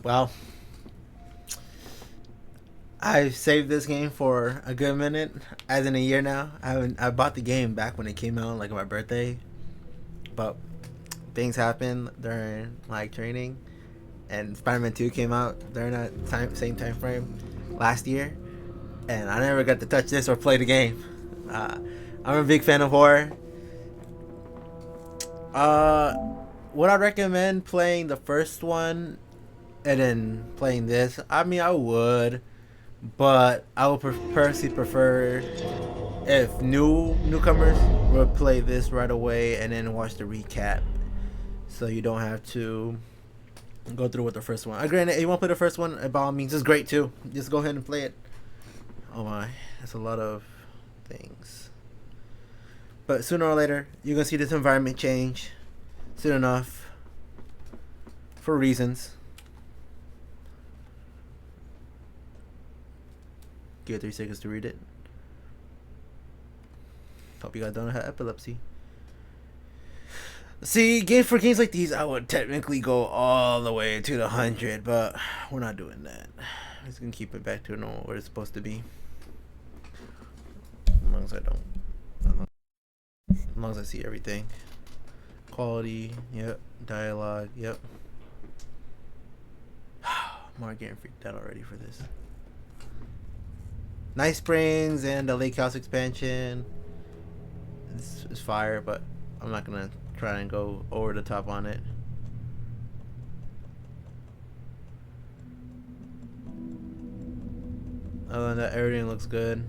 Well, I've saved this game for a good minute, as in a year now. I bought the game back when it came out, like on my birthday, but things happened during like training, and Spider-Man 2 came out during that same time frame last year, and I never got to touch this or play the game. Uh, I'm a big fan of horror. Uh, would I recommend playing the first one and then playing this? I mean, I would, but I would personally prefer if newcomers would play this right away and then watch the recap, so you don't have to go through with the first one. Granted, if you want to play the first one, by all means, it's great too. Just go ahead and play it. Oh my, that's a lot of things. But sooner or later, you're gonna see this environment change. Soon enough, for reasons. Give it 3 seconds to read it. Hope you guys don't have epilepsy. See, for games like these, I would technically go all the way to the 100, but we're not doing that. We're just gonna keep it back to normal where it's supposed to be. As long as I don't. As long as I see everything. Quality, yep. Dialogue, yep. I'm getting freaked out already for this. Nice Springs and the Lake House expansion. This is fire, but I'm not gonna try and go over the top on it. Other than that, everything looks good.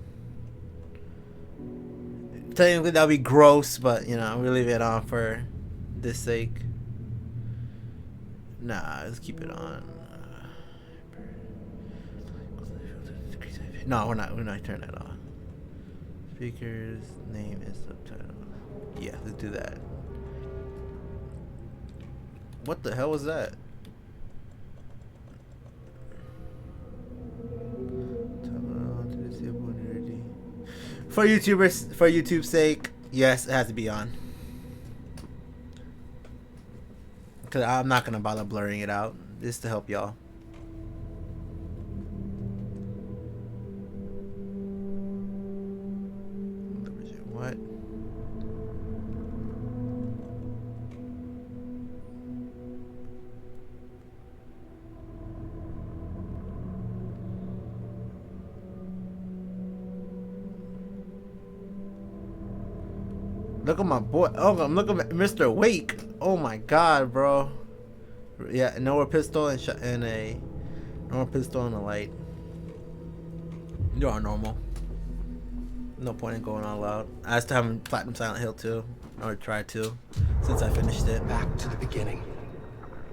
Technically, that would be gross, but you know, we leave it on for this sake. Nah, let's keep it on. No, we're not turning that off. Speakers, name is subtitle. Yeah, let's do that. What the hell was that? For YouTube's sake, yes, it has to be on. Cause I'm not gonna bother blurring it out, just to help y'all. What? Look at my boy. Oh, I'm looking at Mr. Wake. Oh my god, bro. Yeah, nowhere pistol and a normal pistol and a light. You are normal. No point in going all out. I still haven't platinum Silent Hill 2, or tried to, since I finished it. Back to the beginning.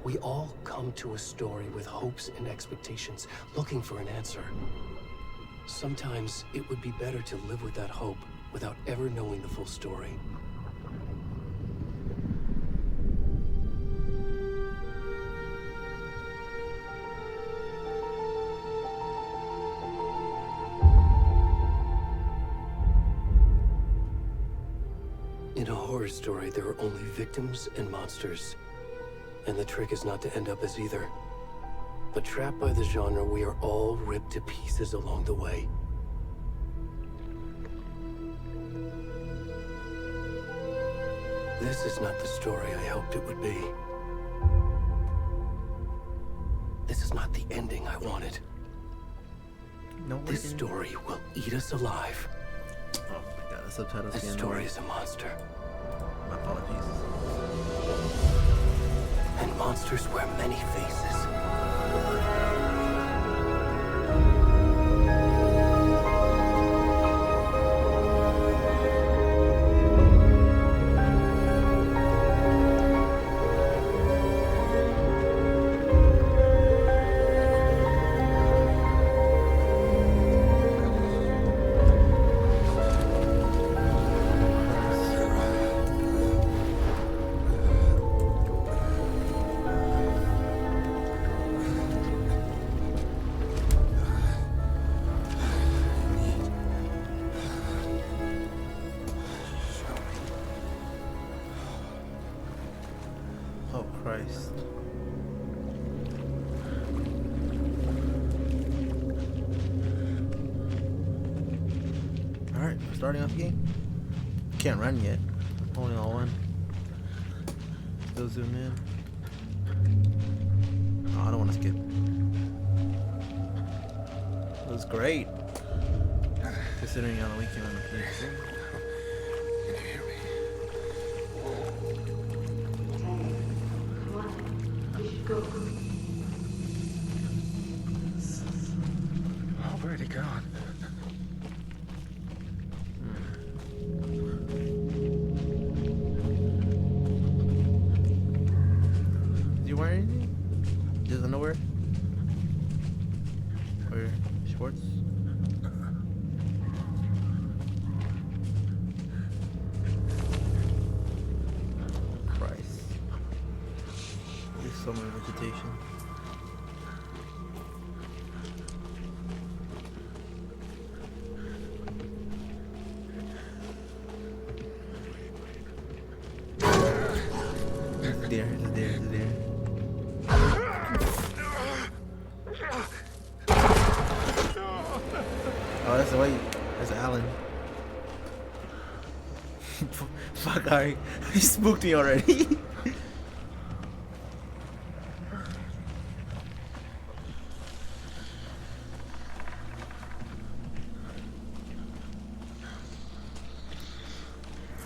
We all come to a story with hopes and expectations, looking for an answer. Sometimes it would be better to live with that hope without ever knowing the full story. In a horror story, there are only victims and monsters. And the trick is not to end up as either. But trapped by the genre, we are all ripped to pieces along the way. This is not the story I hoped it would be. This is not the ending I wanted. No, this story will eat us alive. Oh my god, the subtitles. This story is a monster. My apologies. And monsters wear many faces. Start. Starting off game. Can't run yet. Only on one. Still zoom in. Oh, I don't want to skip. It was great. Considering on the weekend on the PC. Can you hear me? Already gone. Do you wear anything? Just underwear? Or shorts? Christ. There's so much vegetation. It's there, it's there, it's there. Oh, that's the way. That's Alan. Fuck, Ari. He spooked me already.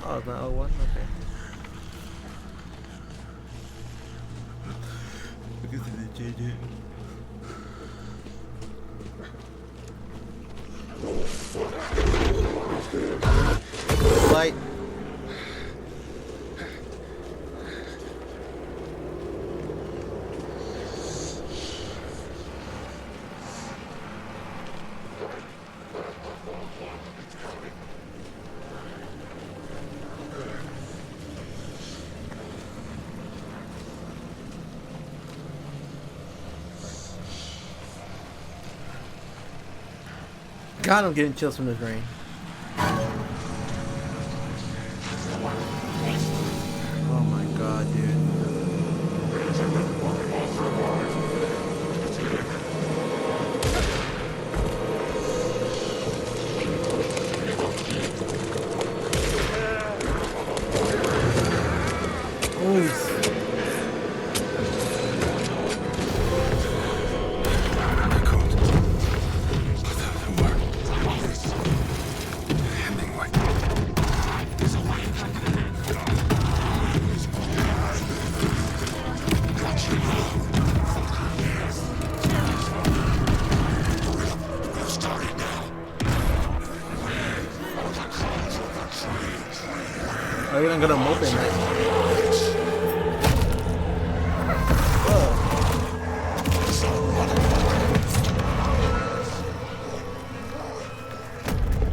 Oh, it's not O1? Okay. Look at the JJ. Light. God, I'm getting chills from this rain. Oh my god, dude. Oof. Are you gonna mope in it?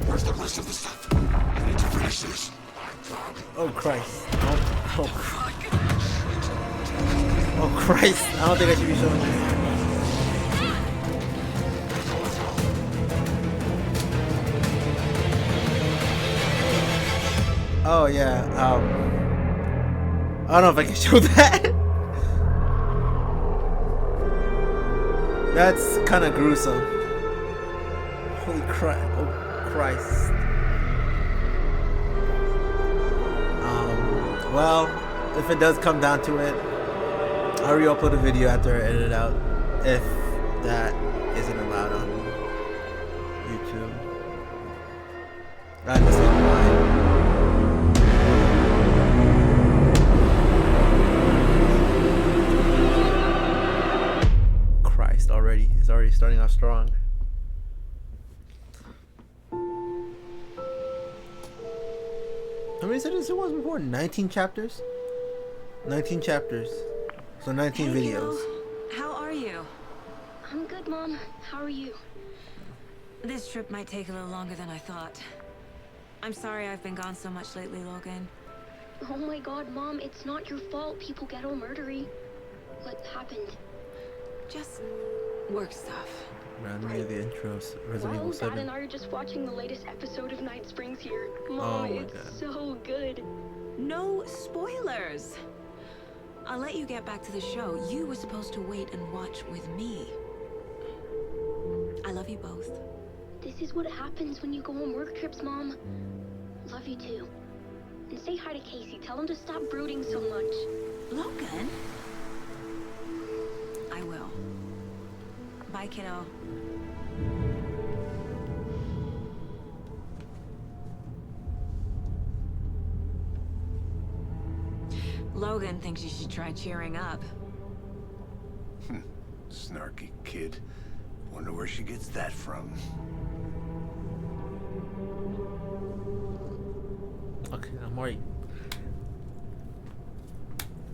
Where's the rest of the stuff? I need to finish this. Oh Christ. Oh Christ. I don't think I should be showing this. Oh yeah, I don't know if I can show that. That's kind of gruesome. Holy crap! Oh Christ. Well, if it does come down to it, I'll re-upload a video after I edit it out, if that isn't allowed on YouTube. I understand why. Already, it's already starting off strong. How many sentences it was before? 19 chapters? 19 chapters. So 19 hey, videos. Kiddo. How are you? I'm good, Mom. How are you? This trip might take a little longer than I thought. I'm sorry I've been gone so much lately, Logan. Oh my god, Mom, it's not your fault people get all murdery. What happened? Just work stuff. Around near the intro of Resident Evil 7. Dad and I are just watching the latest episode of Night Springs here. Mom, Oh my it's God. so good. No spoilers. I'll let you get back to the show. You were supposed to wait and watch with me. I love you both. This is what happens when you go on work trips, Mom. Love you too. And say hi to Casey. Tell him to stop brooding so much. Logan? I will. Bye, kiddo. Logan thinks you should try cheering up. Snarky kid. Wonder where she gets that from. Okay, I'm worried.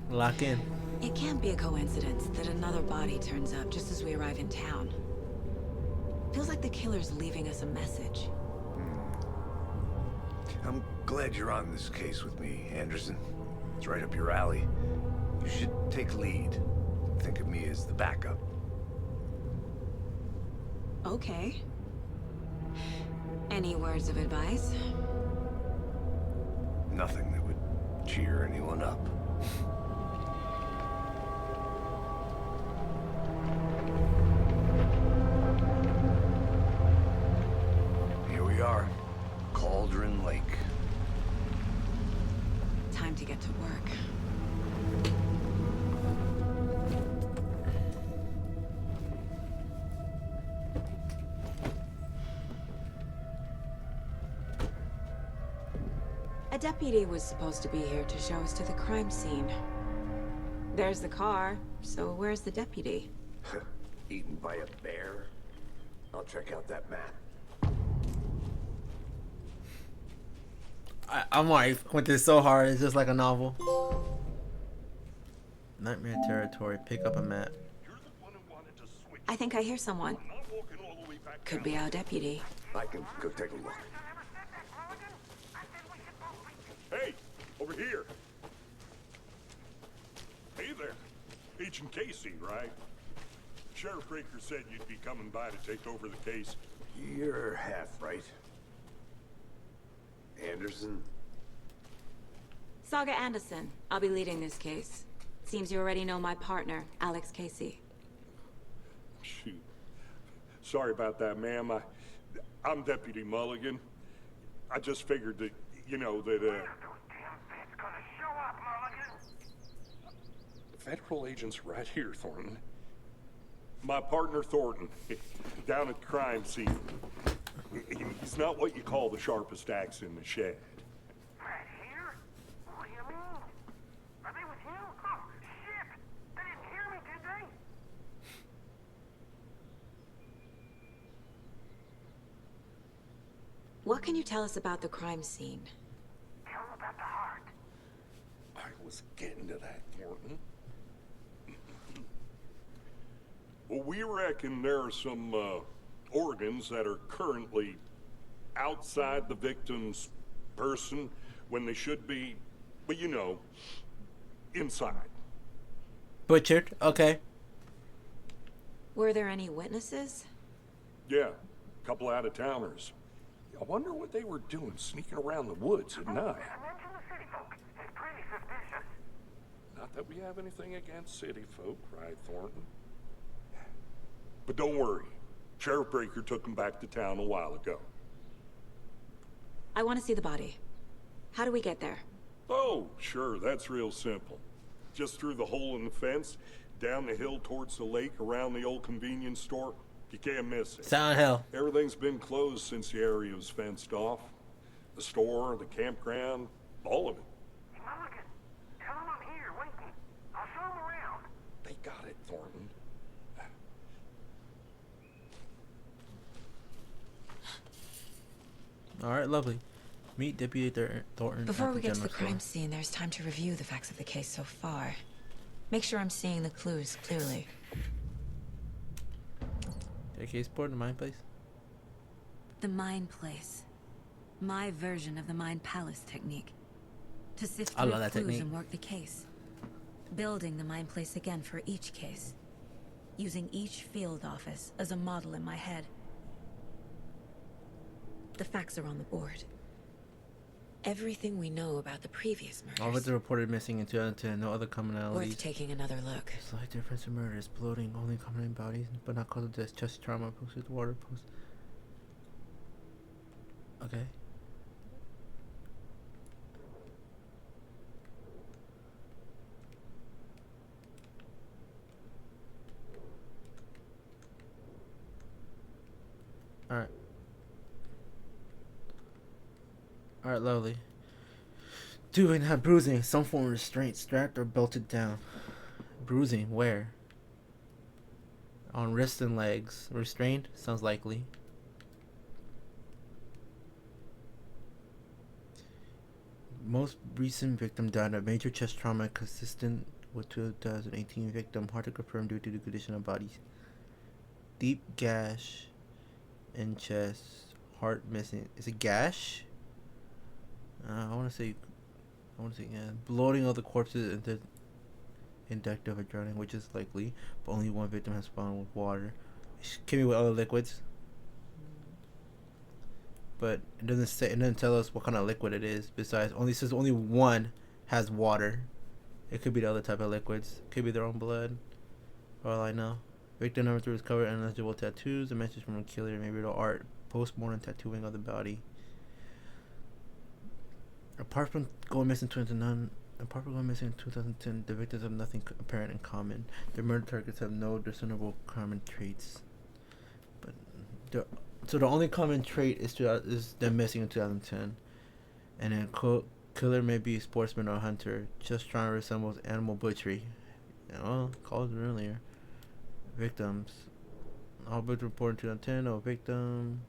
Lock in. It can't be a coincidence that another body turns up just as we arrive in town. Feels like the killer's leaving us a message. I'm glad you're on this case with me, Anderson. It's right up your alley. You should take lead. Think of me as the backup. Okay. Any words of advice? Nothing that would cheer anyone up. Here we are. Cauldron Lake. Time to get to work. A deputy was supposed to be here to show us to the crime scene. There's the car, so where's the deputy? Eaten by a bear? I'll check out that map. I'm alright. Went this so hard. It's just like a novel. Nightmare territory. Pick up a map. I think I hear someone. Could be our deputy. I can go take a look. Hey, over here. Hey there. Agent Casey, right? Sheriff Breaker said you'd be coming by to take over the case. You're half right. Anderson? Saga Anderson. I'll be leading this case. Seems you already know my partner, Alex Casey. Shoot. Sorry about that, ma'am. I'm Deputy Mulligan. I just figured that, you know, that, Federal agents right here, Thornton. My partner, Thornton, down at the crime scene. He's not what you call the sharpest axe in the shed. Right here? What do you mean? Are they with you? Oh, shit! They didn't hear me, did they? What can you tell us about the crime scene? Tell them about the heart. I was getting to that, Thornton. Well, we reckon there are some, organs that are currently outside the victim's person when they should be, well, you know, inside. Butchered. Okay. Were there any witnesses? Yeah, a couple out-of-towners. I wonder what they were doing sneaking around the woods at night. Mention the city folk. It's pretty suspicious. Not that we have anything against city folk, right, Thornton? But don't worry. Sheriff Breaker took him back to town a while ago. I want to see the body. How do we get there? Oh, sure, that's real simple. Just through the hole in the fence, down the hill towards the lake, around the old convenience store. You can't miss it. Sound hell. Everything's been closed since the area was fenced off. The store, the campground, all of it. Mulligan, tell them I'm here waiting. I'll show them around. They got it, Thornton. Alright, lovely. Meet Deputy Thornton. Before at we the get to the general crime store. scene, there's time to review the facts of the case so far. Make sure I'm seeing the clues clearly. Okay, case board in my place. The Mind Place. My version of the Mind Palace technique. To sift I through love that clues technique. and work the case. Building the Mind Place again for each case. Using each field office as a model in my head. The facts are on the board. Everything we know about the previous All of murders. it reported missing in 2010. No other Worth commonalities. taking another look. Slight difference in murders. Bloating, only common in bodies, but not cause of death. Chest trauma, posted water, post. Okay. Alright. Alright, lovely. Doing had bruising, some form of restraint, strapped or belted down. Bruising, where? On wrists and legs. Restrained? Sounds likely. Most recent victim died of major chest trauma consistent with 2018 victim. Hard to confirm due to the condition of body. Deep gash in chest. Heart missing. Is it gash? I want to say yeah. Bloating of the corpses into inductive of drowning, which is likely, but only one victim has spawned with water. Can be with other liquids, but it doesn't say. It doesn't tell us what kind of liquid it is. Besides, only says only one has water. It could be the other type of liquids. Could be their own blood. For all I know. Victim number 3 was covered in illegible tattoos. A message from a killer, maybe the art. Post-mortem tattooing of the body. Apart from going missing in 2010, the victims have nothing apparent in common. Their murder targets have no discernible common traits. But so the only common trait is them missing in 2010. And then killer may be a sportsman or a hunter, just trying to resemble animal butchery. Well, called it earlier. Victims. All victims reported in 2010. No victim.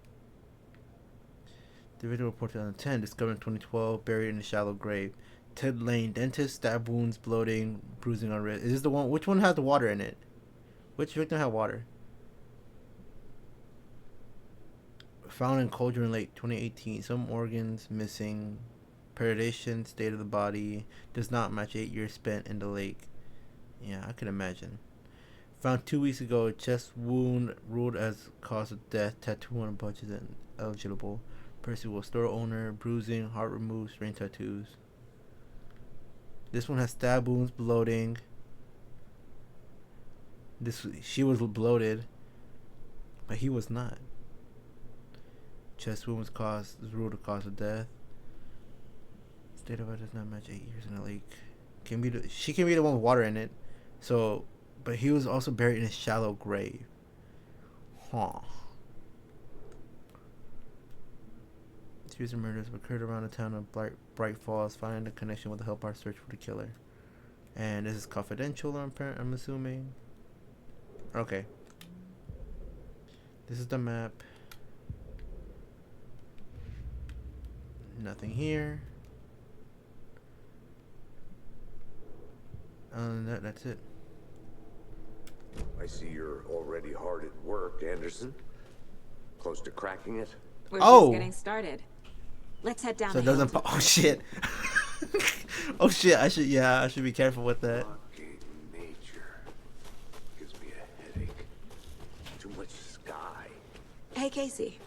The victim reported 2010, discovered in 2012, buried in a shallow grave. Ted Lane, dentist, stab wounds, bloating, bruising on wrist. Is this the one? Which one has the water in it? Which victim had water? Found in Cauldron Lake, 2018. Some organs missing. Predation, state of the body does not match 8 years spent in the lake. Yeah, I can imagine. Found 2 weeks ago, chest wound ruled as cause of death. Tattoo on a bunch is eligible. Person was store owner, bruising, heart removed, strange tattoos. This one has stab wounds, bloating. She was bloated, but he was not. Chest wound was ruled a cause of death. State of it does not match 8 years in a lake. She can be the one with water in it. So, but he was also buried in a shallow grave. Huh. Series of murders have occurred around the town of Bright Falls, finding a connection with the help our search for the killer. And this is confidential, I'm assuming. Okay. This is the map. Nothing here. That's it. I see you're already hard at work, Anderson. Close to cracking it? We're just getting started. Let's head down. So it doesn't. Oh shit. Oh shit. I should be careful with that. Fucking nature gives me a headache. Too much sky. Hey, Casey.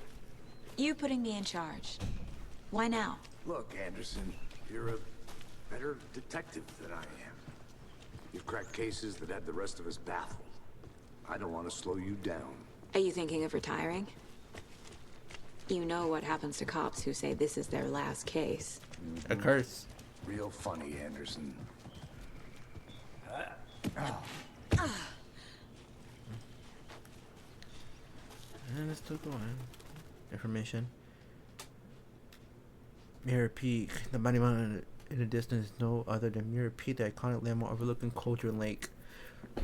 You putting me in charge. Why now? Look, Anderson, you're a better detective than I am. You've cracked cases that had the rest of us baffled. I don't want to slow you down. Are you thinking of retiring? You know what happens to cops who say this is their last case. A curse. Real funny, Anderson. And it's still going. Information. Mirror Peak. The body mountain in the distance is no other than Mirror Peak, the iconic landmark overlooking Cauldron Lake.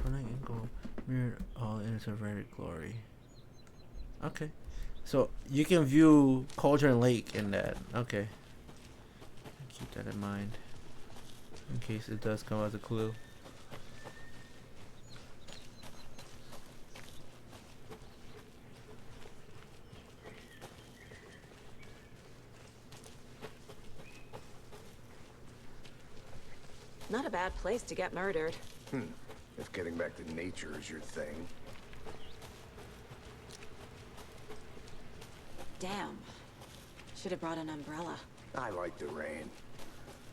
Turning and go mirrored all in its very glory. Okay. So you can view Cauldron Lake in that. Okay. Keep that in mind. In case it does come as a clue. Not a bad place to get murdered. If getting back to nature is your thing. Damn. Should have brought an umbrella. I like the rain.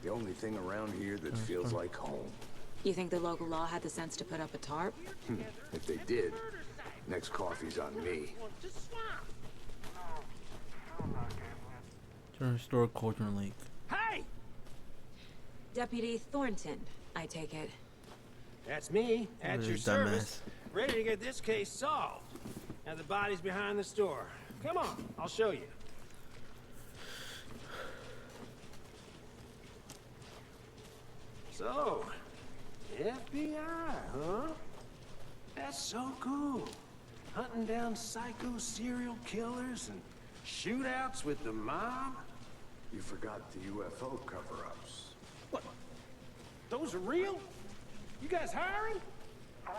The only thing around here that feels like home. You think the local law had the sense to put up a tarp? If they did, next coffee's on me. Restore Cauldron Lake. Hey! Deputy Thornton, I take it. That's me, at What your a dumbass. service, ready to get this case solved. Now the body's behind the store. Come on, I'll show you. So, FBI, huh? That's so cool. Hunting down psycho serial killers and shootouts with the mob? You forgot the UFO cover-ups. What? Those are real? You guys hiring? He's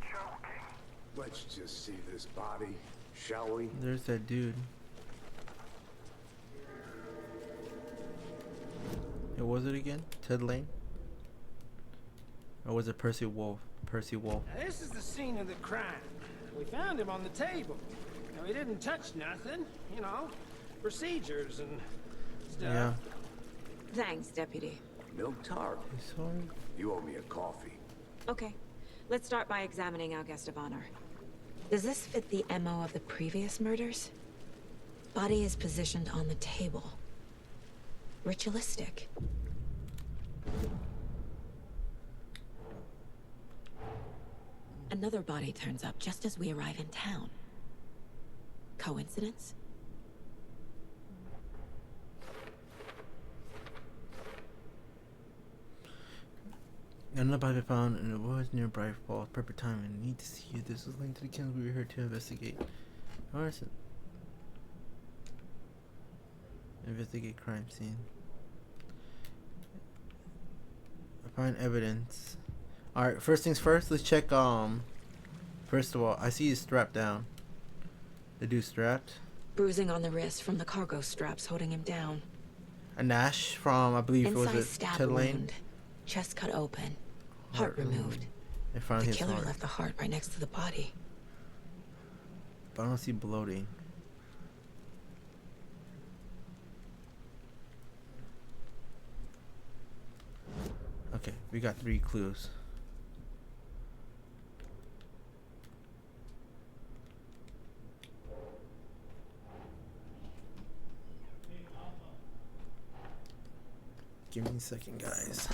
joking. Let's just see this body, shall we? There's that dude. What was it again? Ted Lane? Or was it Percy Wolf? Percy Wolf. Now, this is the scene of the crime. We found him on the table. Now, he didn't touch nothing, you know, procedures and stuff. Yeah. Thanks, Deputy. Milk tart. Sorry. You owe me a coffee. Okay, let's start by examining our guest of honor. Does this fit the MO of the previous murders? Body is positioned on the table. Ritualistic. Another body turns up just as we arrive in town. Coincidence? Another body found in the woods near Bright Falls. Perfect timing. Need to see if this is linked to the killings we were here to investigate. Or is it? Investigate crime scene. Find evidence. Alright, first things first, let's check first of all, I see he's strapped down. The dude's strapped. Bruising on the wrist from the cargo straps holding him down. A Nash from I believe it was Inside it stab Ted Lane. wound. Chest cut open. Heart removed. In front of The his killer heart. left the heart right next to the body. But I don't see bloating. Okay, we got 3 clues. Give me a second, guys.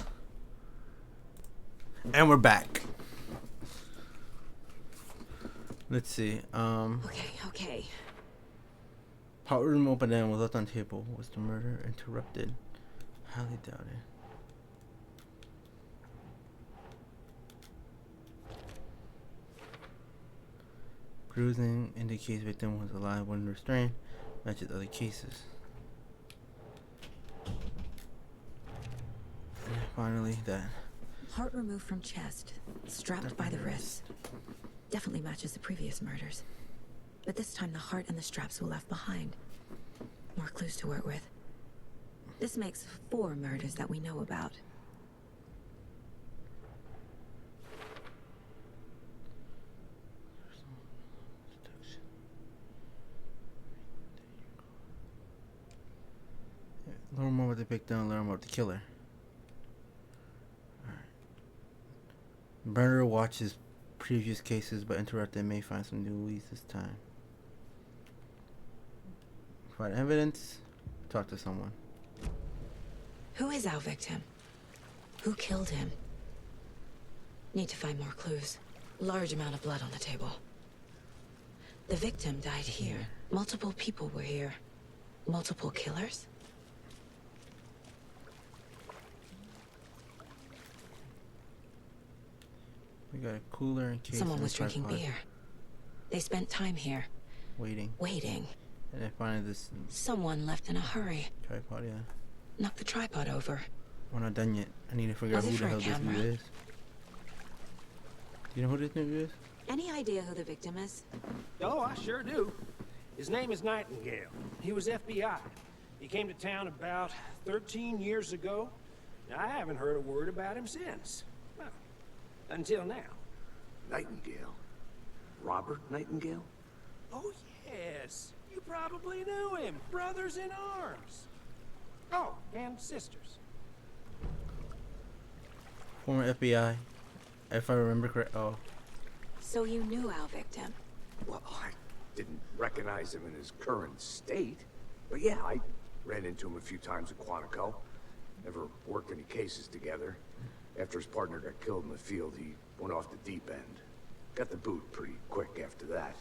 And we're back. Let's see. Okay. Hot room opened and was left on table. Was the murder interrupted? Highly doubt it. Bruising indicates victim was alive when restrained. Matches other cases. And finally, that. Heart removed from chest. Strapped by the wrist. Definitely matches the previous murders. But this time the heart and the straps were left behind. More clues to work with. This makes 4 murders that we know about. Learn more about the victim, learn more about the killer. Alright. Murderer watches previous cases but interrupted may find some new leads this time. Find evidence, talk to someone. Who is our victim? Who killed him? Need to find more clues. Large amount of blood on the table. The victim died here. Multiple people were here. Multiple killers? We got a cooler and case. Someone and a was drinking tripod. beer. They spent time here. Waiting. And I find this Someone left in a hurry. tripod, yeah. Knocked the tripod over. We're not done yet. I need to figure out How's who it the for a hell this camera? dude is. Do you know who this dude is? Any idea who the victim is? Oh, I sure do. His name is Nightingale. He was FBI. He came to town about 13 years ago. I haven't heard a word about him since. Well, until now. Nightingale. Robert Nightingale? Oh, yes. You probably knew him. Brothers in arms. Oh, and sisters. Former FBI. If I remember correct. Oh. So you knew our victim. Well, I didn't recognize him in his current state. But yeah, I Ran into him a few times at Quantico. Never worked any cases together. After his partner got killed in the field, he went off the deep end. Got the boot pretty quick after that.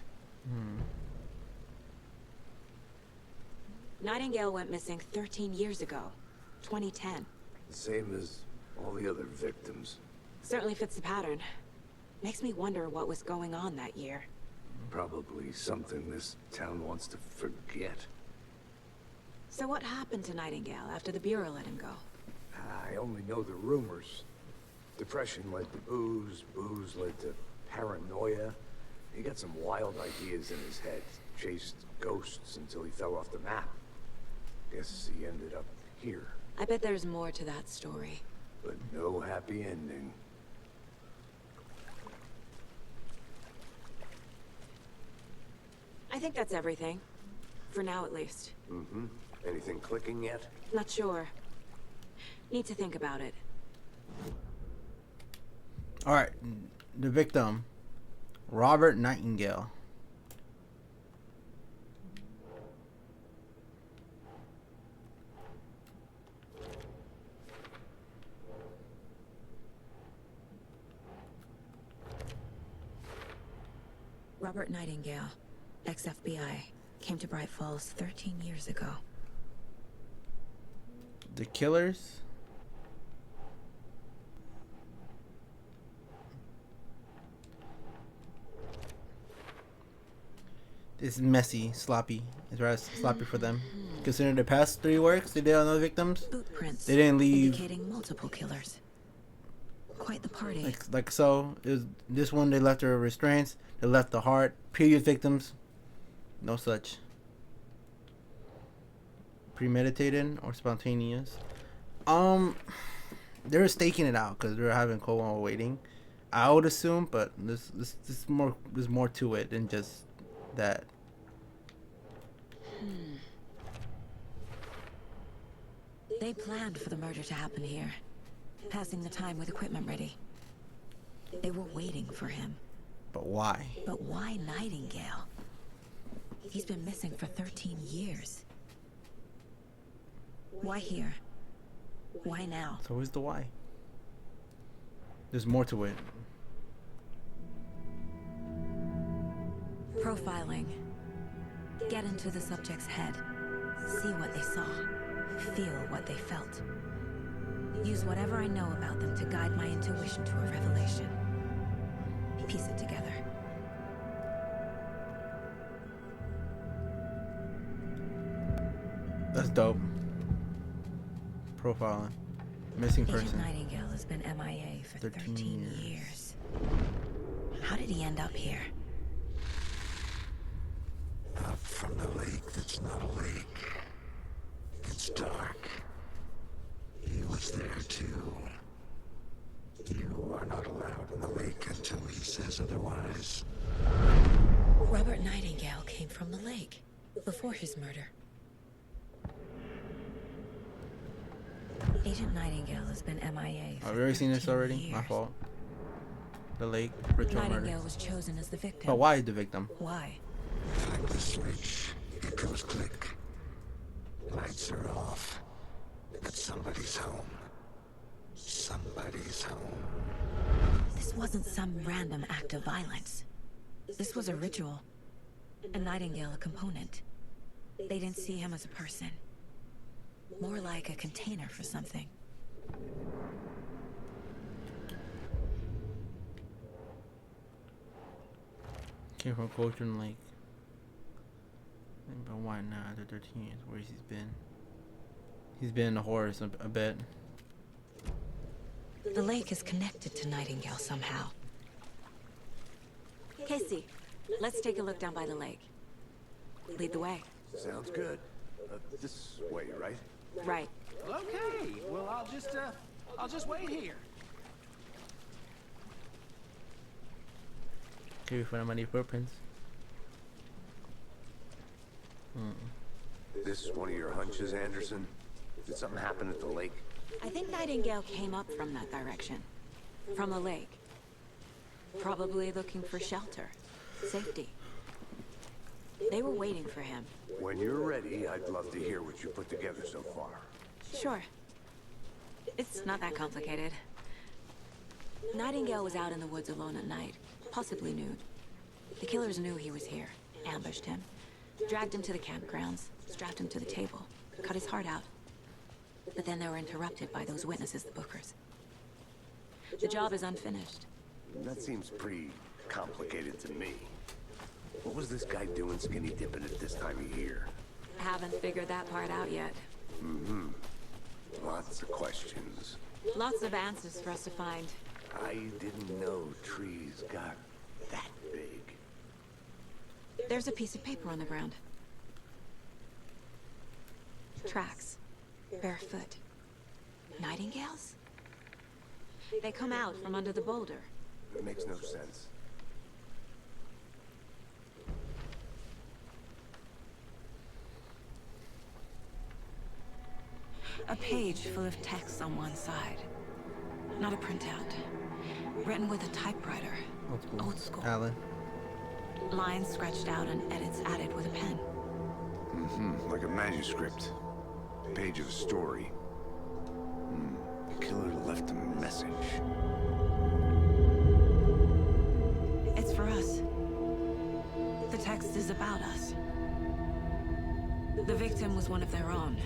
Nightingale went missing 13 years ago. 2010. The same as all the other victims. Certainly fits the pattern. Makes me wonder what was going on that year. Probably something this town wants to forget. So what happened to Nightingale after the Bureau let him go? I only know the rumors. Depression led to booze, booze led to paranoia. He got some wild ideas in his head. Chased ghosts until he fell off the map. Guess he ended up here. I bet there's more to that story. But no happy ending. I think that's everything. For now, at least. Mm-hmm. Anything clicking yet? Not sure. Need to think about it. Alright, the victim, Robert Nightingale. Robert Nightingale, ex-FBI, came to Bright Falls 13 years ago. The killers. This is messy, sloppy. It's rather sloppy for them. Considering the past 3 works they did on other victims, Boot prints they didn't leave indicating multiple killers. Quite the party. like so. It was this one they left their restraints. They left the heart. Previous victims, no such. Premeditated or spontaneous. They were staking it out because they were having cold while waiting. I would assume, but this more. There's more to it than just that. They planned for the murder to happen here, passing the time with equipment ready. They were waiting for him. But why? But why Nightingale? He's been missing for 13 years. Why here? Why now? So where's the why? There's more to it. Profiling. Get into the subject's head. See what they saw. Feel what they felt. Use whatever I know about them to guide my intuition to a revelation. Piece it together. That's dope. Profiling. Missing Agent person. Nightingale has been MIA for 13 years. How did he end up here? Up from the lake that's not a lake. It's dark. He was there too. You are not allowed in the lake until he says otherwise. Robert Nightingale came from the lake before his murder. Agent Nightingale has been MIA for Have we already seen this 13 already? years. My fault. The lake ritual murder. Nightingale was chosen as the victim. But why the victim? Why? Like the switch, it goes click. Lights are off. But somebody's home. Somebody's home. This wasn't some random act of violence. This was a ritual. A Nightingale a component. They didn't see him as a person. More like a container for something. Came from Coaching Lake. But why not? After 13 years, where's he been? He's been in the horrors a bit. The lake is connected to Nightingale somehow. Casey, let's take a look down by the lake. Lead the way. Sounds good. This way, right? Right. Okay, well, I'll just wait here. Can we find money footprints? This one of your hunches, Anderson? Did something happen at the lake? I think Nightingale came up from that direction. From the lake. Probably looking for shelter. Safety. They They were waiting for him. When you're ready, I'd love to hear what you put together so far. Sure. It's not that complicated. Nightingale was out in the woods alone at night, possibly nude. The killers knew he was here, ambushed him, dragged him to the campgrounds, strapped him to the table, cut his heart out. But then they were interrupted by those witnesses, the Bookers. The job is unfinished. That seems pretty complicated to me. What was this guy doing skinny dipping at this time of year? Haven't figured that part out yet. Mm-hmm. Lots of questions. Lots of answers for us to find. I didn't know trees got that big. There's a piece of paper on the ground. Tracks. Barefoot. Nightingales? They come out from under the boulder. It makes no sense. A page full of text on one side. Not a printout. Written with a typewriter. Old school. Alan. Lines scratched out and edits added with a pen. Mm-hmm. Like a manuscript. Page of a story. The killer left a message. It's for us. The text is about us. The victim was one of their own.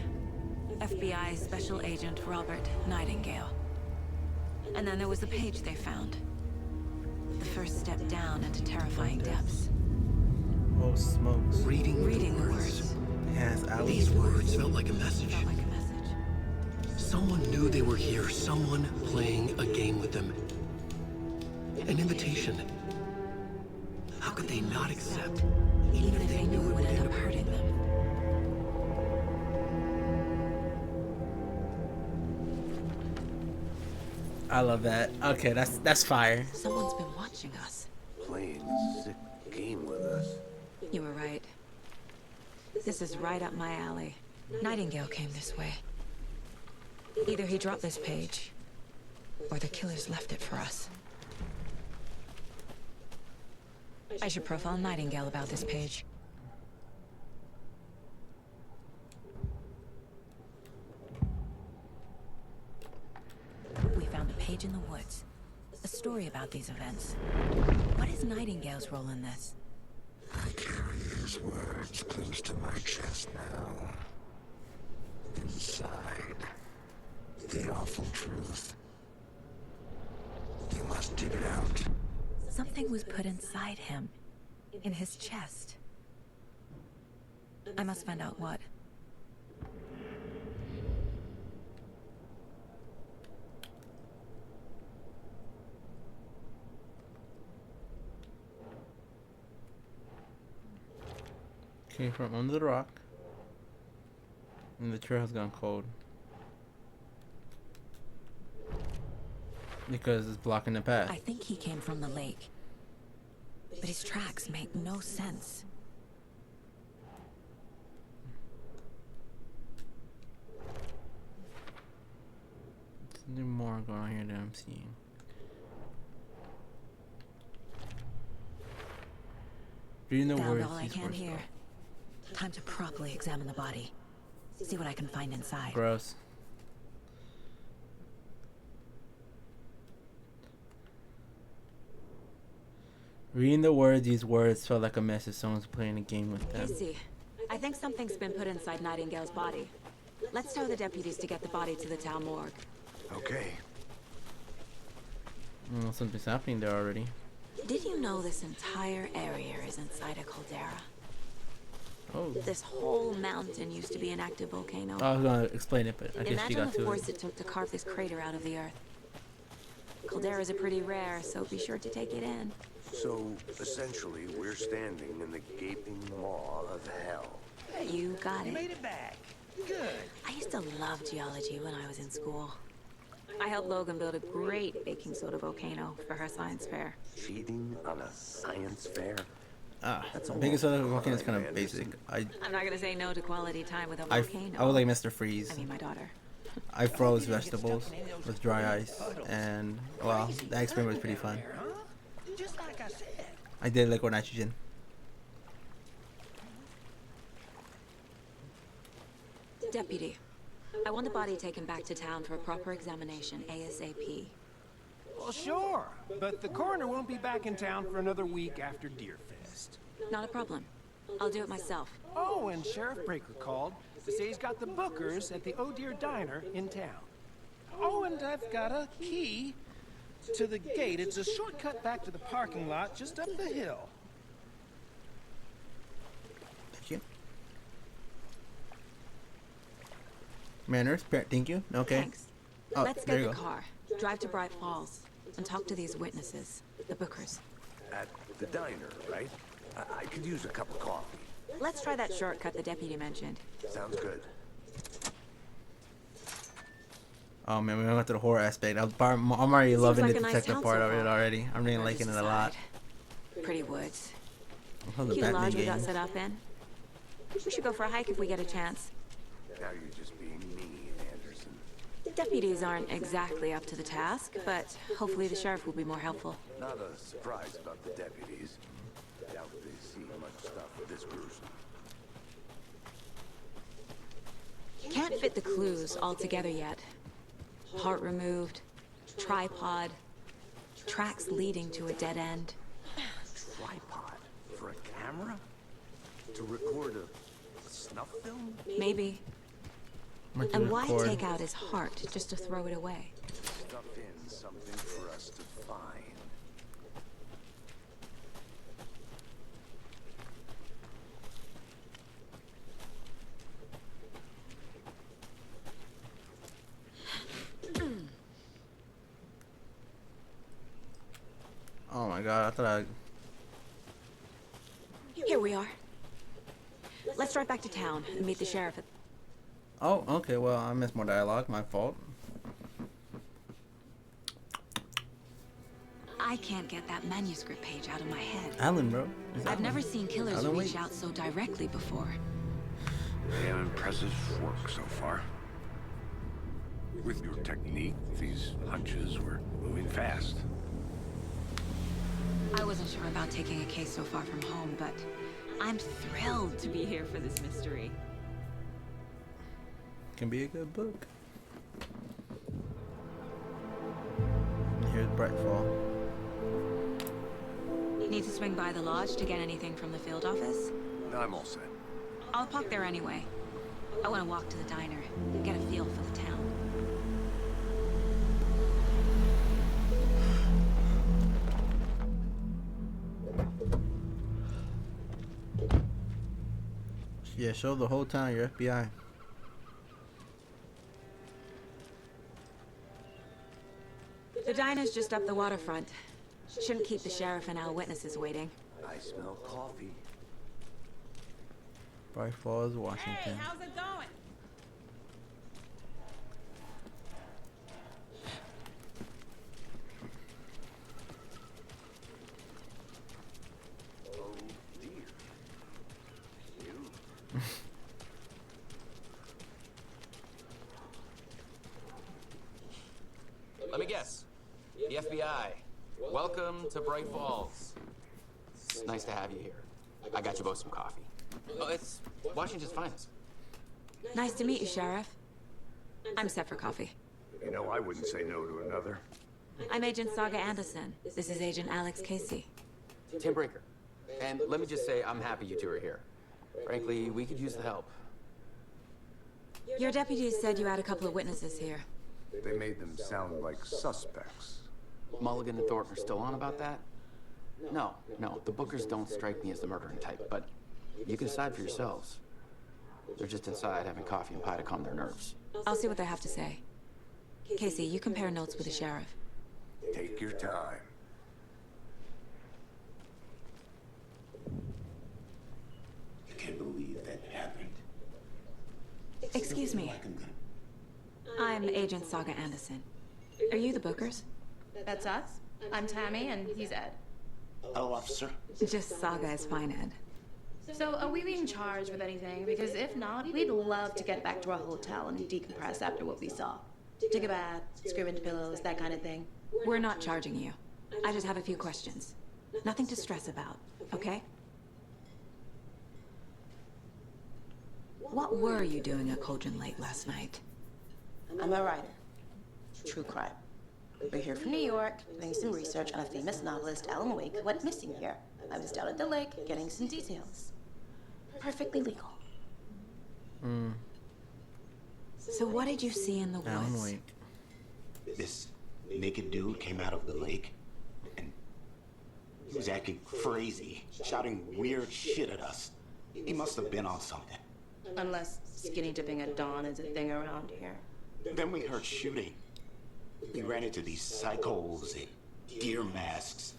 FBI Special Agent Robert Nightingale. And then there was the page they found. The first step down into terrifying depths. Oh, smokes. Reading the words. words. Yes, Alan. These words felt like a message. Felt like a message. Someone knew they were here. Someone playing a game with them. An invitation. How could they not accept? Even if they knew it would end up hurting them. I love that. Okay, that's fire. Someone's been watching us. Playing a sick game with us. You were right. This is right up my alley. Nightingale came this way. Either he dropped this page, or the killers left it for us. I should profile Nightingale about this page. We found a page in the woods. A story about these events. What is Nightingale's role in this? I carry his words close to my chest now. Inside, the awful truth. You must dig it out. Something was put inside him. In his chest. I must find out what. Came from under the rock. And the trail has gone cold. Because it's blocking the path. I think he came from the lake. But his tracks make no sense. There's more going on here that I'm seeing. Reading the Found words. all I these can words here. Time to properly examine the body. See what I can find inside. Gross. Reading the words, these words felt like a message. Someone's playing a game with them. Casey, I think something's been put inside Nightingale's body. Let's tell the deputies to get the body to the town morgue. Okay. Well, something's happening there already. Did you know this entire area is inside a caldera? Oh. This whole mountain used to be an active volcano. I was gonna explain it, but I guess you Imagine got the to force it. it took to carve this crater out of the earth. Calderas are pretty rare, so be sure to take it in. So, essentially, we're standing in the gaping maw of hell. You got You it. made it back. Good. I used to love geology when I was in school. I helped Logan build a great baking soda volcano for her science fair. Cheating on a science fair? That's a Biggest long other volcano is time, kind of man. basic. I'm not gonna say no to quality time with a I volcano. was like Mr. Freeze. I mean, my daughter. I froze vegetables with dry ice, and well, that experiment was pretty fun. Huh? Just like I said. I did liquid nitrogen. Deputy, I want the body taken back to town for a proper examination, ASAP. Well, sure, but the coroner won't be back in town for another week after Deerfest. Not a problem. I'll do it myself. Oh, and Sheriff Breaker called to say he's got the Bookers at the Oh Dear Diner in town. Oh, and I've got a key to the gate. It's a shortcut back to the parking lot just up the hill. Thank you. Manners, thank you. Okay. Thanks. Oh, Let's there get you the go. car, drive to Bright Falls, and talk to these witnesses, the Bookers. At the diner, right? I could use a cup of coffee. Let's try that shortcut the deputy mentioned. Sounds good. Oh man, we went to the horror aspect. I'm already loving like the a nice detective town part so of it far. already. I'm really liking it a lot. Pretty woods. Oh, the Cute Batman lodge we got game. set up in. We should go for a hike if we get a chance. Now you're just being mean, Anderson. The deputies aren't exactly up to the task, but hopefully the sheriff will be more helpful. Not a surprise about the deputies. Doubt they see much stuff this gruesome. Can't fit the clues all together yet. Heart removed, tripod, tracks leading to a dead end. Tripod? For a camera? To record a snuff film? Maybe. What to And why record. take out his heart just to throw it away? Stuff in something for us to find. Oh my god, I thought I... Here we are. Let's drive back to town and meet the sheriff at... Oh, okay, well, I missed more dialogue, my fault. I can't get that manuscript page out of my head. Alan, bro. It's I've Alan. never seen killers Alan reach Wake. out so directly before. Damn impressive work so far. With your technique, these hunches were moving fast. I wasn't sure about taking a case so far from home, but I'm thrilled to be here for this mystery. Can be a good book. Here's Brightfall. Need to swing by the lodge to get anything from the field office? I'm all set. I'll park there anyway. I want to walk to the diner, get a feel for the town. Yeah, show the whole town your FBI. The diner's just up the waterfront. Shouldn't keep the sheriff and our witnesses waiting. I smell coffee. Bright Falls, Washington. Hey, how's it going? Oh dear. You. Let me guess. The FBI. Welcome to Bright Falls. It's nice to have you here. I got you both some coffee. Oh, it's Washington's finest. Nice to meet you, Sheriff. I'm set for coffee. You know, I wouldn't say no to another. I'm Agent Saga Anderson. This is Agent Alex Casey. Tim Breaker. And let me just say, I'm happy you two are here. Frankly, we could use the help. Your deputies said you had a couple of witnesses here. They made them sound like suspects. Mulligan and Thornton are still on about that? No, the Bookers don't strike me as the murdering type, but you can decide for yourselves. They're just inside having coffee and pie to calm their nerves. I'll see what they have to say. Casey, you compare notes with the sheriff. Take your time. I can't believe that happened. Excuse me. Like I'm gonna... I'm Agent Saga Anderson. Are you the Bookers? That's us. I'm Tammy, and he's Ed. Hello, officer. Just Saga is fine, Ed. So, are we being charged with anything? Because if not, we'd love to get back to our hotel and decompress after what we saw. Take a bath, scream into pillows, that kind of thing. We're not charging you. I just have a few questions. Nothing to stress about, okay? What were you doing at Cauldron Lake last night? I'm a writer. True crime. We're here from New York, doing some research on a famous novelist, Alan Wake, who went missing here. I was down at the lake, getting some details. Perfectly legal. So what did you see in the Alan woods? Wake. This naked dude came out of the lake, and he was acting crazy, shouting weird shit at us. He must have been on something. Unless skinny dipping at dawn is a thing around here. Then we heard shooting. We ran into these psychos in deer masks.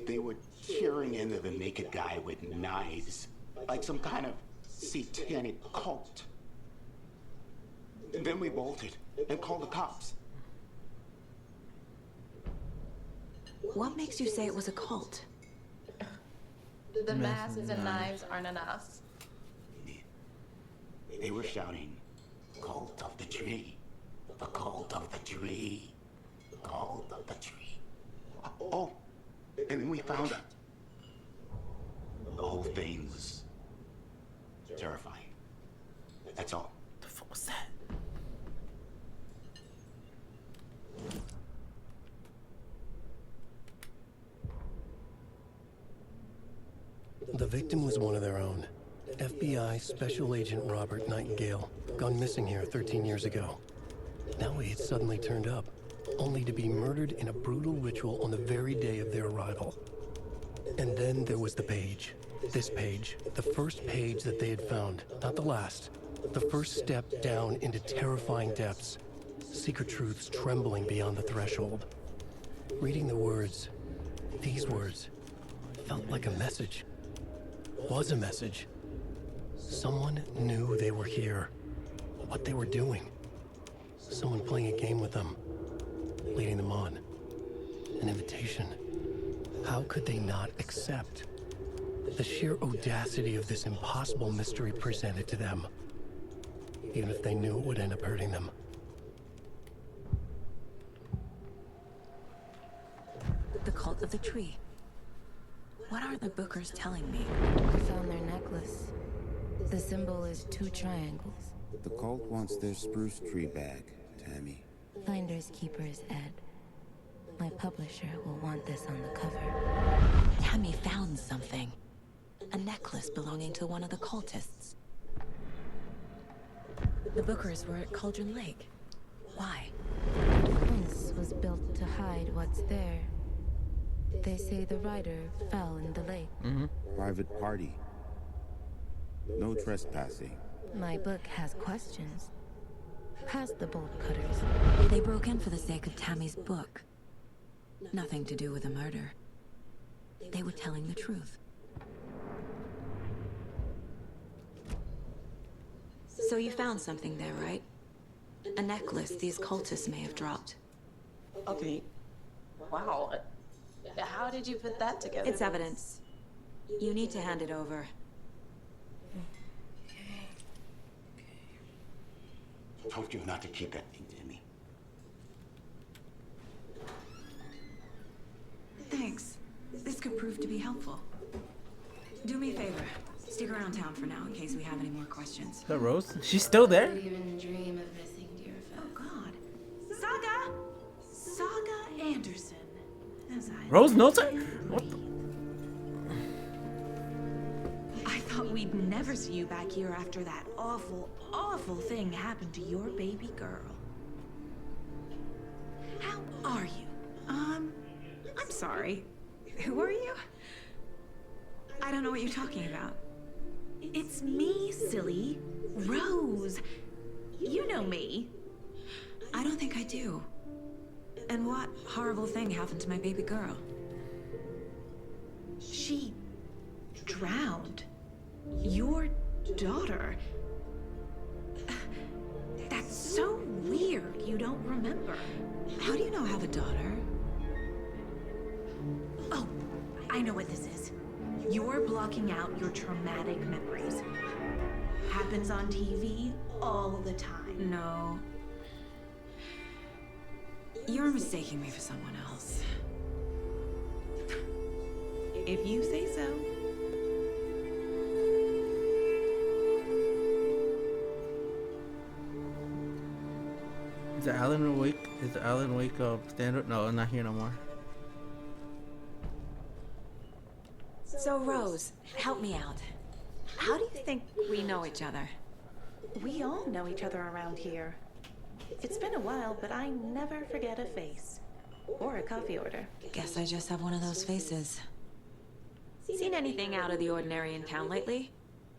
They were tearing into the naked guy with knives, like some kind of satanic cult. And then we bolted and called the cops. What makes you say it was a cult? The masks and knives aren't enough. They were shouting, "Cult of the tree, the cult of the tree, cult of the tree." Oh, and then we found it. The whole thing was terrifying. That's all. The fuck was that? The victim was one of their own. FBI Special Agent Robert Nightingale, gone missing here 13 years ago. Now he had suddenly turned up, only to be murdered in a brutal ritual on the very day of their arrival. And then there was the page. This page, the first page that they had found, not the last. The first step down into terrifying depths. Secret truths trembling beyond the threshold. Reading the words, these words, felt like a message. Was a message. Someone knew they were here. What they were doing. Someone playing a game with them. Leading them on. An invitation. How could they not accept? The sheer audacity of this impossible mystery presented to them. Even if they knew it would end up hurting them. The cult of the tree. What are the Bookers telling me? I found their necklace. The symbol is 2 triangles. The cult wants their spruce tree back, Tammy. Finders keepers, Ed. My publisher will want this on the cover. Tammy found something. A necklace belonging to one of the cultists. The Bookers were at Cauldron Lake. Why? The fence was built to hide what's there. They say the rider fell in the lake. Private party. No trespassing. My book has questions. Past the bolt cutters. They broke in for the sake of Tammy's book. Nothing to do with the murder. They were telling the truth. So you found something there, right? A necklace these cultists may have dropped. Okay. Wow. How did you put that together? It's evidence. You need to hand it over. I told you not to keep that thing, Tammy. Thanks. This could prove to be helpful. Do me a favor. Stick around town for now in case we have any more questions. Is that Rose? She's still there? Even dream of missing dear Oh, God. Saga Anderson. As I... Rose knows her? What the? I thought we'd never see you back here after that awful, awful thing happened to your baby girl. How are you? I'm sorry. Who are you? I don't know what you're talking about. It's me, silly. Rose. You know me. I don't think I do. And what horrible thing happened to my baby girl? She drowned. Your daughter. That's so weird you don't remember. How do you know I have a daughter? Oh, I know what this is. You're blocking out your traumatic memories. Happens on TV all the time. No. You're mistaking me for someone else. If you say so. Is it Alan Wake? Is the Alan Wake standard? No, I'm not here no more. So, Rose, help me out. How do you think we know each other? We all know each other around here. It's been a while, but I never forget a face. Or a coffee order. Guess I just have one of those faces. Seen anything out of the ordinary in town lately?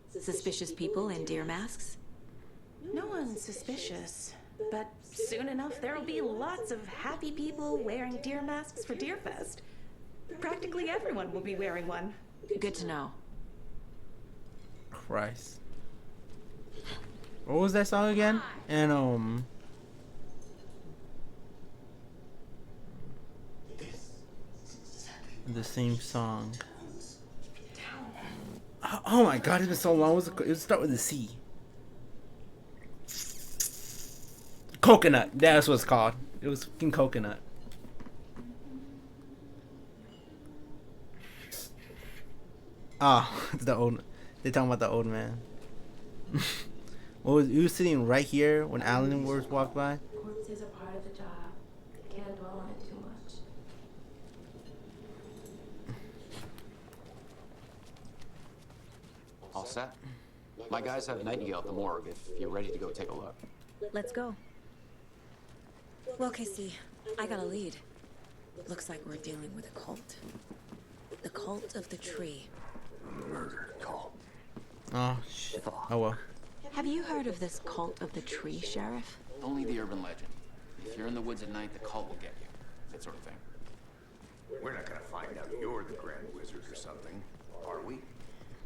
Suspicious people in deer masks? No one's suspicious. But soon enough, there'll be lots of happy people wearing deer masks for Deerfest. Practically everyone will be wearing one. Good to know. Christ. What was that song again? And the same song. Oh my god, it's been so long. It would start with a C. Coconut. That's what it's called. It was fucking Coconut. Ah, it's the old. They're talking about the old man. You were sitting right here when Alan and Words walked by? Corpses are part of the job. Can't dwell on it too much. All set? My guys have Nightingale at the morgue if you're ready to go take a look. Let's go. Well, Casey, I got a lead. Looks like we're dealing with a cult. The cult of the tree. Murder cult. Oh, shit. Oh, well. Have you heard of this cult of the tree, Sheriff? Only the urban legend. If you're in the woods at night, the cult will get you. That sort of thing. We're not gonna find out you're the Grand Wizard or something, are we?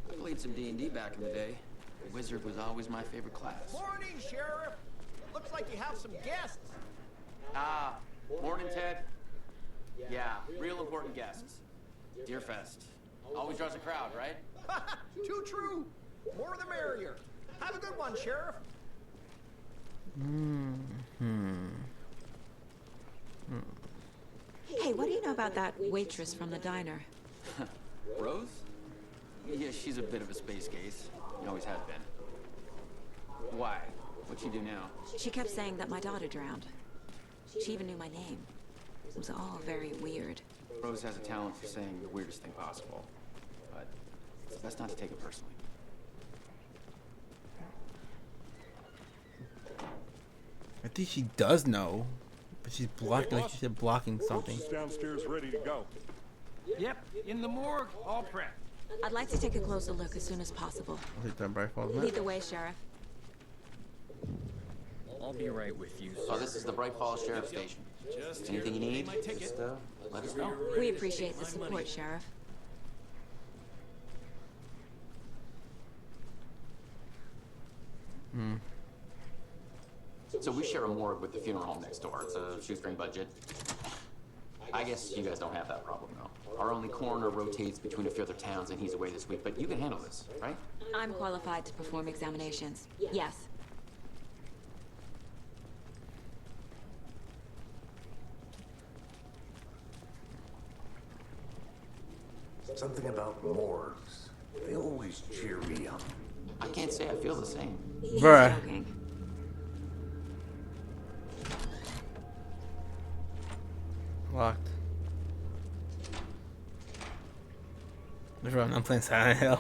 I played some D&D back in the day. Wizard was always my favorite class. Morning, Sheriff. Looks like you have some guests. Ah, morning, Ted. Yeah, real important guests. Deerfest. Always draws a crowd, right? Too true. More the merrier. Have a good one, Sheriff. Hey, what do you know about that waitress from the diner? Rose? Yeah, she's a bit of a space case. Always has been. Why? What'd she do now? She kept saying that my daughter drowned. She even knew my name. It was all very weird. Rose has a talent for saying the weirdest thing possible. But it's best not to take it personally. I think she does know, but she's blocking, like she said, blocking something. Corpse is downstairs ready to go. Yep, in the morgue, all prepped. I'd like to take a closer look as soon as possible. I'll hit that bright falls Lead the way, Sheriff. I'll be right with you. So this is the Bright Falls Sheriff Station. Anything you need, just let us know. We appreciate the support, Sheriff. So we share a morgue with the funeral home next door. It's a shoestring budget. I guess you guys don't have that problem, though. Our only coroner rotates between a few other towns, and he's away this week. But you can handle this, right? I'm qualified to perform examinations. Yes. Something about morgues. They always cheer me up. I can't say I feel the same. Bruh. Joking. Locked. I'm playing Silent Hill.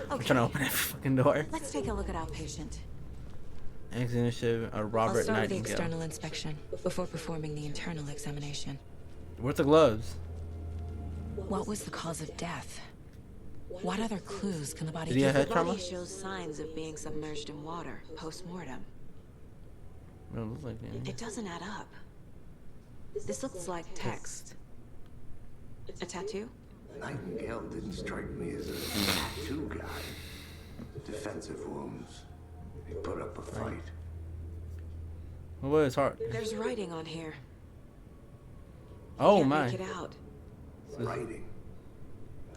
I'm trying to open every fucking door. Let's take a look at our patient. Examination I'll Robert start with the Nightingale. external inspection before performing the internal examination. Where's the gloves? What was the cause of death? What other clues can the body Did he give? have The head body trauma? shows signs of being submerged in water post-mortem. It looks like It doesn't add up. This looks like text. A tattoo? Nightingale didn't strike me as a tattoo guy. Defensive wounds. He put up a fight. What was his heart? There's writing on here. Oh Can't my. make it out. Writing.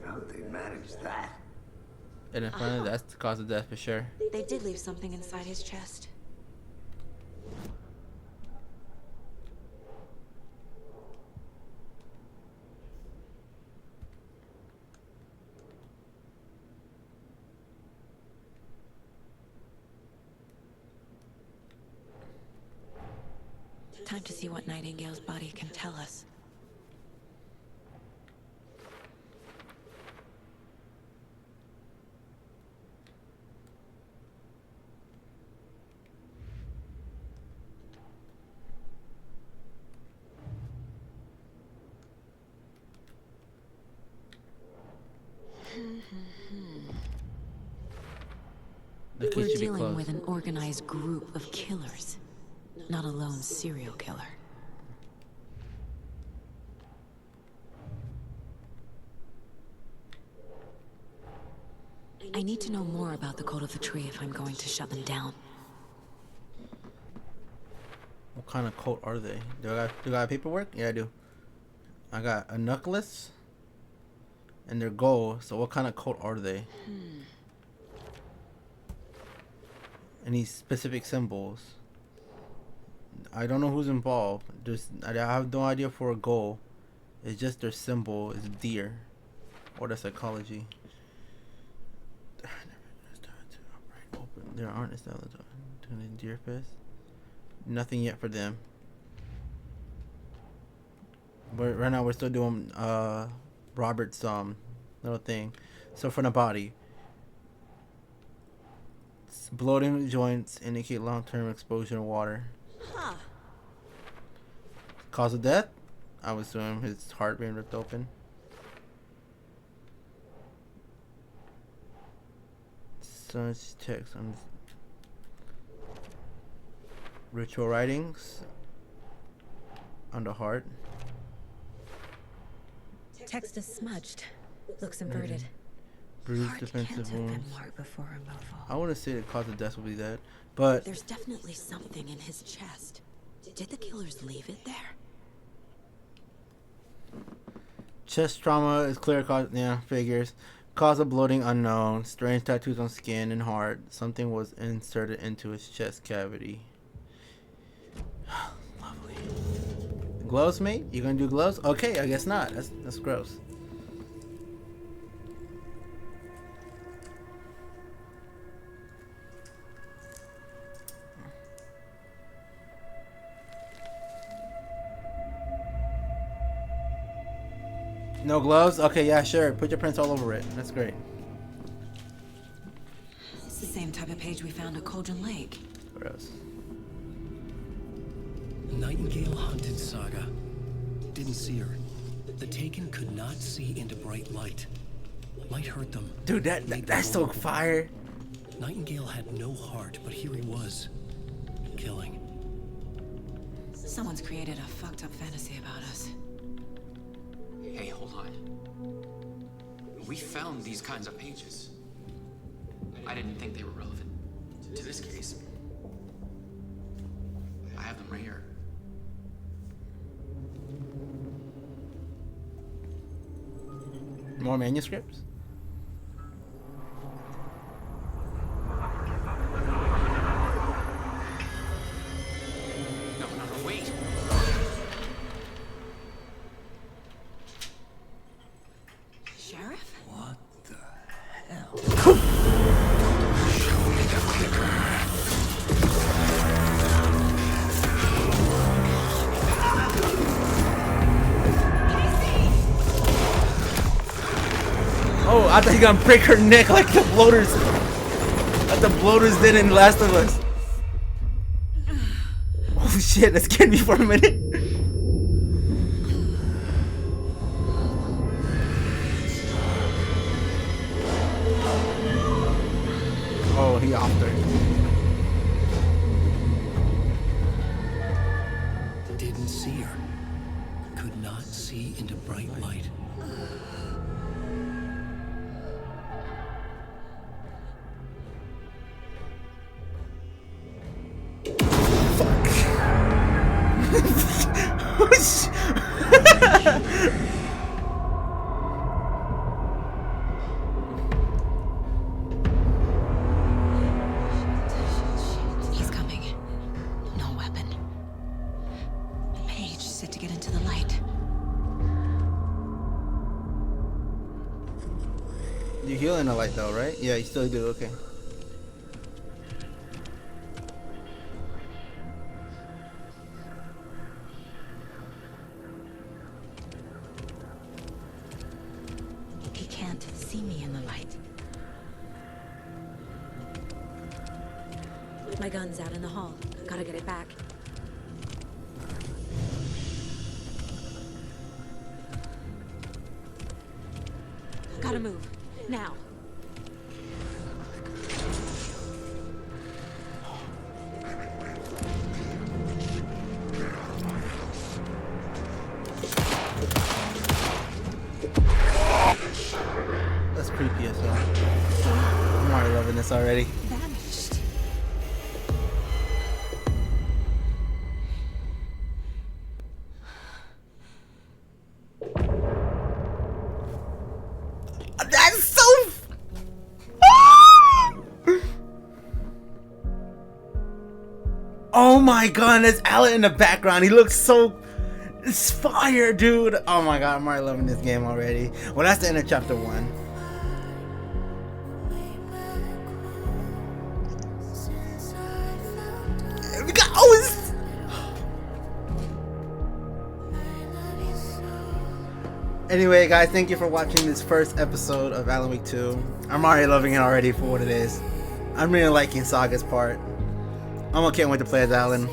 How did they manage that? And then finally, that's the cause of death for sure. They did leave something inside his chest. Time to see what Nightingale's body can tell us. The key We're should be dealing closed. with an organized group of killers, not a lone serial killer. I need to know more about the Code of the Tree if I'm going to shut them down. What kind of cult are they? Do I got paperwork? Yeah, I do. I got a necklace and their goal. So what kind of cult are they? Any specific symbols? I don't know who's involved. I have no idea for a goal. It's just their symbol is deer, or the psychology. There aren't established deer fist. Nothing yet for them. But right now we're still doing Robert's little thing. So for the body, bloating joints indicate long-term exposure to water. Huh. Cause of death? I would assume his heart being ripped open. Such text on ritual writings on the heart. Text is smudged. Looks inverted. Bruised Heart defensive can't have been wounds. marked before removal. I want to say the cause of death will be that, but There's definitely something in his chest. Did the killers leave it there? chest trauma is clear cause. Yeah, figures. Cause of bloating unknown. Strange tattoos on skin and heart. Something was inserted into his chest cavity. Lovely. Gloves, mate? You gonna do gloves? Okay, I guess not. That's gross. No gloves? Okay, yeah, sure. Put your prints all over it. That's great. It's the same type of page we found at Cauldron Lake. Gross. Nightingale hunted Saga. Didn't see her. The Taken could not see into bright light. Light hurt them. Dude, that's so fire. Nightingale had no heart, but here he was. Killing. Someone's created a fucked up fantasy about us. Hey, hold on. We found these kinds of pages. I didn't think they were relevant to this case. I have them right here. More manuscripts? No, wait. Sheriff? What the hell? Show me the clicker. Oh, I thought he gonna break her neck like the bloaters. Like the bloaters did in Last of Us. Oh shit, that scared me for a minute. Oh, he offed her. Didn't see her. Could not see into bright light. He's coming. No weapon. Paige said to get into the light. You heal in the light though, right? Yeah, you still do, okay. My gun's out in the hall. Gotta get it back. Gotta move. Now. That's creepy as hell. I'm already loving this already. Vanished. That's so. Oh my god, there's Alan in the background. He looks so. It's fire, dude. Oh my god, I'm already loving this game already. Well, that's the end of chapter 1. We got. Oh, it's. Anyway, guys, thank you for watching this first episode of Alan Wake 2. I'm already loving it already for what it is. I'm really liking Saga's part. Can't wait to play as Alan.